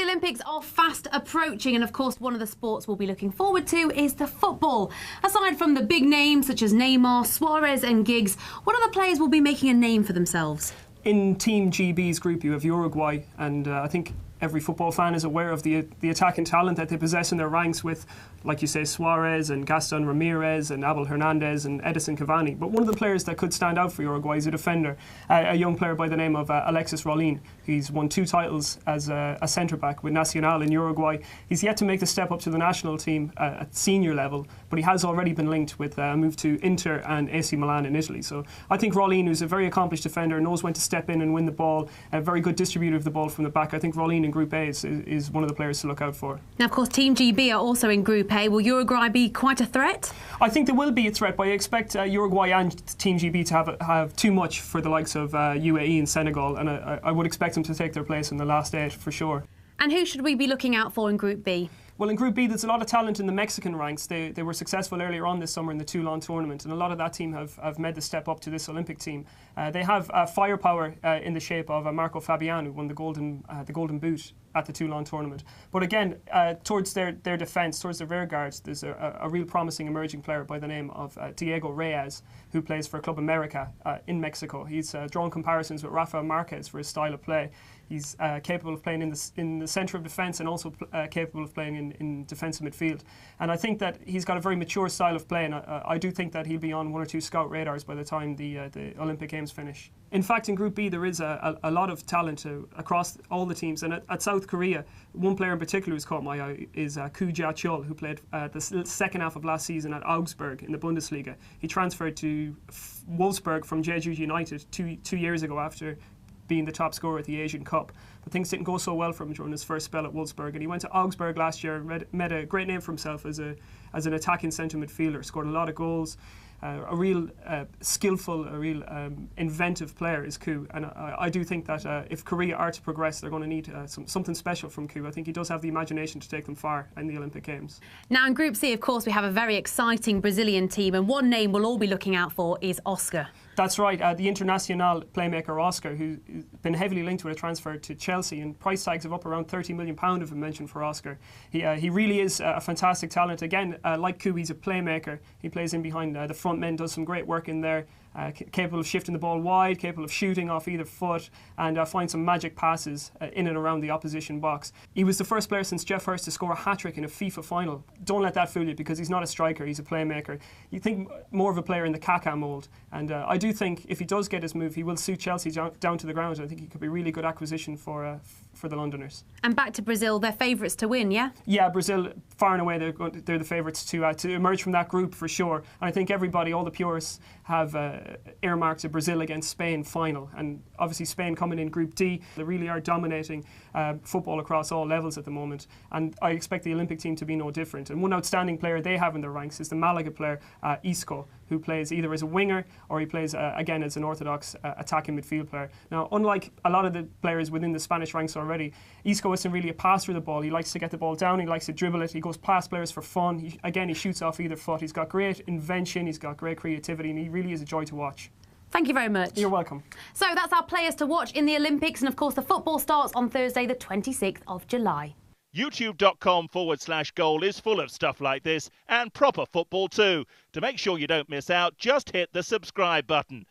Olympics are fast approaching, and of course one of the sports we'll be looking forward to is the football. Aside from the big names such as Neymar, Suarez and Giggs, what other players will be making a name for themselves? In Team GB's group you have Uruguay, and I think every football fan is aware of the attacking talent that they possess in their ranks with, like you say, Suarez and Gaston Ramirez and Abel Hernandez and Edison Cavani. But one of the players that could stand out for Uruguay is a defender, a young player by the name of Alexis Rollin. He's won 2 titles as a centre-back with Nacional in Uruguay. He's yet to make the step up to the national team at senior level, but he has already been linked with a move to Inter and AC Milan in Italy. So I think Rollin, who's a very accomplished defender, knows when to step in and win the ball, a very good distributor of the ball from the back. I think Rollin in Group A is one of the players to look out for. Now, of course, Team GB are also in Group A. Will Uruguay be quite a threat? I think there will be a threat, but I expect Uruguay and Team GB to have too much for the likes of UAE and Senegal, and I would expect them to take their place in the last 8 for sure. And who should we be looking out for in Group B? Well, in Group B, there's a lot of talent in the Mexican ranks. They were successful earlier on this summer in the Toulon tournament, and a lot of that team have made the step up to this Olympic team. They have firepower in the shape of Marco Fabian, who won the Golden Boot at the Toulon tournament. But again, towards their defence, towards their rear guards, there's a real promising emerging player by the name of Diego Reyes, who plays for Club America in Mexico. He's drawn comparisons with Rafael Marquez for his style of play. He's capable of playing in the centre of defence and also capable of playing in defensive midfield. And I think that he's got a very mature style of play, and I do think that he'll be on 1 or 2 scout radars by the time the Olympic Games finish. In fact, in Group B there is a lot of talent across all the teams, and at South Korea, one player in particular who's caught my eye is Koo Ja-chul, who played the second half of last season at Augsburg in the Bundesliga. He transferred to Wolfsburg from Jeju United two years ago after being the top scorer at the Asian Cup. But things didn't go so well for him during his first spell at Wolfsburg, and he went to Augsburg last year and made a great name for himself as an attacking centre midfielder. Scored a lot of goals. A real skillful, a real inventive player is Koo, and I do think that if Korea are to progress, they're going to need something special from Koo. I think he does have the imagination to take them far in the Olympic Games. Now in Group C, of course, we have a very exciting Brazilian team, and one name we'll all be looking out for is Oscar. That's right, the Internacional playmaker Oscar, who's been heavily linked with a transfer to Chelsea, and price tags of up around £30 million have been mentioned for Oscar. He really is a fantastic talent. Again, like Koo, he's a playmaker. He plays in behind the front men, does some great work in there, capable of shifting the ball wide, capable of shooting off either foot, and find some magic passes in and around the opposition box. He was the first player since Geoff Hurst to score a hat-trick in a FIFA final. Don't let that fool you, because he's not a striker, he's a playmaker. You think more of a player in the Kaká mould, and I do think if he does get his move, he will suit Chelsea down to the ground. I think he could be a really good acquisition for the Londoners. And back to Brazil, they're favourites to win, yeah? Yeah, Brazil, far and away, they're the favourites to emerge from that group for sure. And I think everybody, all the purists, have earmarked a Brazil against Spain final. And obviously Spain coming in Group D, they really are dominating football across all levels at the moment. And I expect the Olympic team to be no different. And one outstanding player they have in their ranks is the Malaga player, Isco, who plays either as a winger or he plays, again, as an orthodox attacking midfield player. Now, unlike a lot of the players within the Spanish ranks already, Isco isn't really a passer of the ball. He likes to get the ball down, he likes to dribble it, he goes past players for fun. He shoots off either foot. He's got great invention, he's got great creativity, and he really is a joy to watch. Thank you very much. You're welcome. So that's our players to watch in the Olympics, and of course the football starts on Thursday the 26th of July. YouTube.com/goal is full of stuff like this and proper football too. To make sure you don't miss out, just hit the subscribe button.